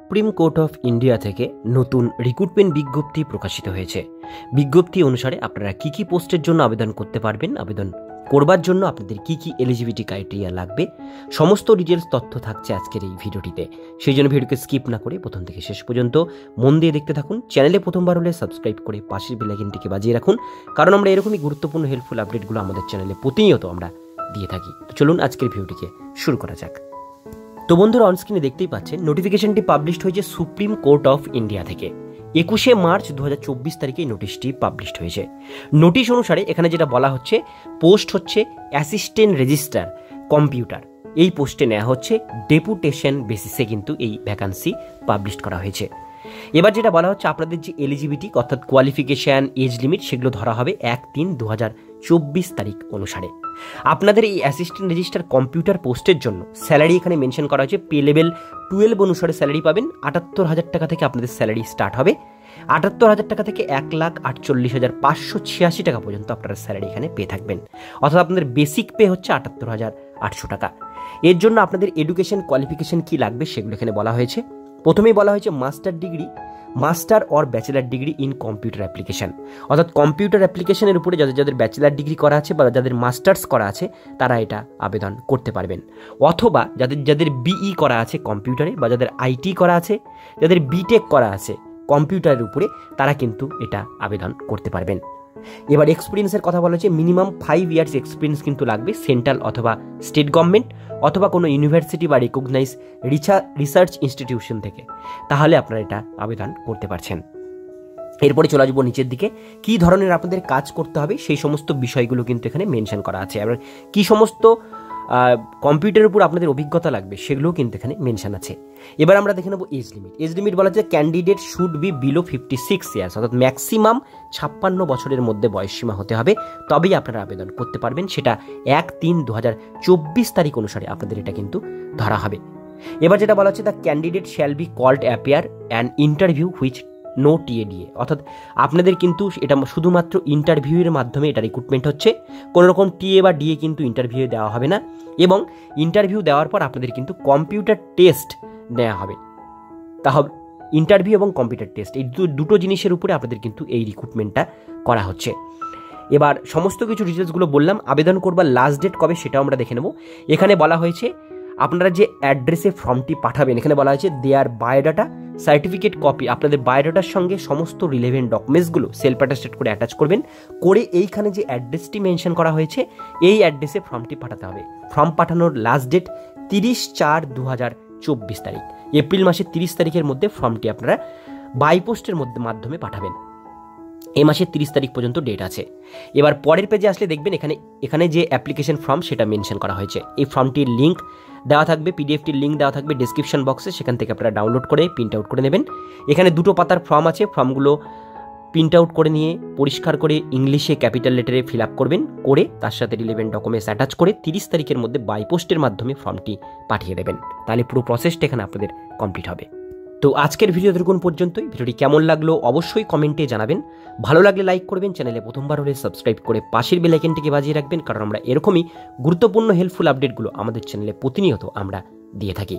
Supreme court of India থেকে নতুন recruitment বিজ্ঞপ্তি প্রকাশিত হয়েছে। বিজ্ঞপ্তি অনুসারে আপনারা কি কি পোস্টের জন্য আবেদন করতে পারবেন, আবেদন করবার জন্য আপনাদের কি কি এলিজিবিলিটি ক্রাইটেরিয়া লাগবে, সমস্ত ডিটেলস তথ্য থাকছে আজকের এই ভিডিওটিতে। সেই জন্য ভিডিওকে স্কিপ না করে প্রথম থেকে শেষ পর্যন্ত মন দিয়ে দেখতে থাকুন। চ্যানেলে প্রথমবার হলে সাবস্ক্রাইব করে পাশের বেল আইকনটিকে বাজিয়ে রাখুন, কারণ আমরা এরকমই গুরুত্বপূর্ণ হেল্পফুল আপডেটগুলো আমাদের চ্যানেলে প্রতিনিয়ত আমরা দিয়ে থাকি। তো চলুন আজকের ভিডিওটিকে শুরু করা যাক। তো বন্ধুরা, অনস্ক্রিনে দেখতেই পাচ্ছেন নোটিফিকেশনটি পাবলিশড হয়েছে সুপ্রিম কোর্ট অফ ইন্ডিয়া থেকে। 21শে মার্চ 2024 তারিখে এই নোটিশটি পাবলিশড হয়েছে। নোটিশ অনুসারে এখানে যেটা বলা হচ্ছে, পোস্ট হচ্ছে অ্যাসিস্ট্যান্ট রেজিস্ট্রার কম্পিউটার। এই পোস্টে নেওয়া হচ্ছে ডেপুটেশন বেসিসে কিন্তু এই ভ্যাকান্সি পাবলিশ করা হয়েছে। এবার যেটা বলা হচ্ছে, আপনাদের যে এলিজিবিলিটি অর্থাৎ কোয়ালিফিকেশান, এজ লিমিট সেগুলো ধরা হবে 1/3/2024 তারিখ অনুসারে। আপনাদের এই অ্যাসিস্ট্যান্ট রেজিস্টার কম্পিউটার পোস্টের জন্য স্যালারি এখানে মেনশন করা হয়েছে। পে লেভেল 12 অনুসারে স্যালারি পাবেন। 78,000 টাকা থেকে আপনাদের স্যালারি স্টার্ট হবে। 78,000 টাকা থেকে 1,48,586 টাকা পর্যন্ত আপনারা স্যালারি এখানে পেয়ে থাকবেন। অর্থাৎ আপনাদের বেসিক পে হচ্ছে 78,800 টাকা। এর জন্য আপনাদের এডুকেশন কোয়ালিফিকেশন কি লাগবে সেগুলো এখানে বলা হয়েছে। প্রথমেই বলা হয়েছে master or bachelor degree in computer application, অর্থাৎ কম্পিউটার অ্যাপ্লিকেশনের উপরে যাদের ব্যাচেলার ডিগ্রি করা আছে বা যাদের মাস্টার্স করা আছে তারা এটা আবেদন করতে পারবেন। অথবা যাদের বিই করা আছে কম্পিউটারে, বা যাদের আইটি করা আছে, যাদের বিটেক করা আছে কম্পিউটারের উপরে, তারা কিন্তু এটা আবেদন করতে পারবেন। এবার এক্সপিরিয়েন্সের কথা বলা হচ্ছে, মিনিমাম 5 ইয়ার্স এক্সপিরিয়েন্স কিন্তু লাগবে সেন্ট্রাল অথবা স্টেট গভর্নমেন্ট অথবা কোনো ইউনিভার্সিটি বা রিকগনাইজ রিসার্চ ইনস্টিটিউশন থেকে, তাহলে আপনারা এটা আবেদন করতে পারছেন। এরপরে চলে আসবো নিচের দিকে, কী ধরনের আপনাদের কাজ করতে হবে সেই সমস্ত বিষয়গুলো কিন্তু এখানে মেনশন করা আছে। এবার কী সমস্ত কম্পিউটারের উপর আপনাদের অভিজ্ঞতা লাগবে সেগুলোও কিন্তু এখানে মেনশন আছে। এবার আমরা দেখে নেব এজ লিমিট। এজ লিমিট বলা হচ্ছে, candidate should be below 56 years, অর্থাৎ ম্যাক্সিমাম 56 বছরের মধ্যে বয়সসীমা হতে হবে, তবেই আপনারা আবেদন করতে পারবেন। সেটা 1/3/2024 তারিখ অনুসারে আপনাদের এটা কিন্তু ধরা হবে। এবার যেটা বলা হচ্ছে, the candidate shall be called appear and interview which no TA DA, অর্থাৎ আপনাদের কিন্তু এটা শুধুমাত্র ইন্টারভিউয়ের মাধ্যমে এটা রিক্রুটমেন্ট হচ্ছে। কোনো রকম টিএ বা ডিএ কিন্তু ইন্টারভিউ দেওয়া হবে না, এবং ইন্টারভিউ দেওয়ার পর আপনাদের কিন্তু কম্পিউটার টেস্ট নেওয়া হবে। তাহলে ইন্টারভিউ এবং কম্পিউটার টেস্ট এই দুটো জিনিসের উপরে আপনাদের কিন্তু এই রিক্রুটমেন্টটা করা হচ্ছে। এবার সমস্ত কিছু ডিটেলসগুলো বললাম। আবেদন করবার লাস্ট ডেট কবে সেটাও আমরা দেখে নেব। এখানে বলা হয়েছে, আপনারা যে অ্যাড্রেসে ফর্মটি পাঠাবেন, এখানে বলা হয়েছে দেয়ার বায়োডাটা সার্টিফিকেট কপি, আপনাদের বায়োডাটার সঙ্গে সমস্ত রিলেভেন্ট ডকুমেন্টসগুলো সেলফ অ্যাটাস্টেড করে অ্যাটাচ করবেন, করে এইখানে যে অ্যাড্রেসটি মেনশন করা হয়েছে এই অ্যাড্রেসে ফর্মটি পাঠাতে হবে। ফর্ম পাঠানোর লাস্ট ডেট 30/4/2024 তারিখ। এপ্রিল মাসের 30 তারিখের মধ্যে ফর্মটি আপনারা বাই পোস্টের মাধ্যমে পাঠাবেন। এই মাসের 30 তারিখ পর্যন্ত ডেট আছে। এবার পরের পেজে আসলে দেখবেন এখানে যে অ্যাপ্লিকেশন ফর্ম সেটা মেনশন করা হয়েছে। এই ফর্মটির লিঙ্ক দেওয়া থাকবে, পিডিএফটির লিঙ্ক দেওয়া থাকবে ডিসক্রিপশন বক্সে, সেখান থেকে আপনারা ডাউনলোড করে প্রিন্ট আউট করে নেবেন। এখানে 2 পাতার ফর্ম আছে, ফর্মগুলো প্রিন্ট আউট করে নিয়ে পরিষ্কার করে ইংলিশে ক্যাপিটাল লেটারে ফিল আপ করবেন, করে তার সাথে রিলেভেন্ট ডকুমেন্টস অ্যাটাচ করে 30 তারিখের মধ্যে বাই পোস্টের মাধ্যমে ফর্মটি পাঠিয়ে দেবেন। তাহলে পুরো প্রসেসটা এখানে আপনাদের কমপ্লিট হবে। তো আজকের ভিডিও দেখুন পর্যন্তই। ভিডিওটি কেমন লাগলো অবশ্যই কমেন্টে জানাবেন। ভালো লাগলে লাইক করবেন, চ্যানেলে প্রথমবার হলে সাবস্ক্রাইব করে পাশের বেল আইকনটিকে বাজিয়ে রাখবেন, কারণ আমরা এরকমই গুরুত্বপূর্ণ হেল্পফুল আপডেটগুলো আমাদের চ্যানেলে প্রতিনিয়ত আমরা দিয়ে থাকি।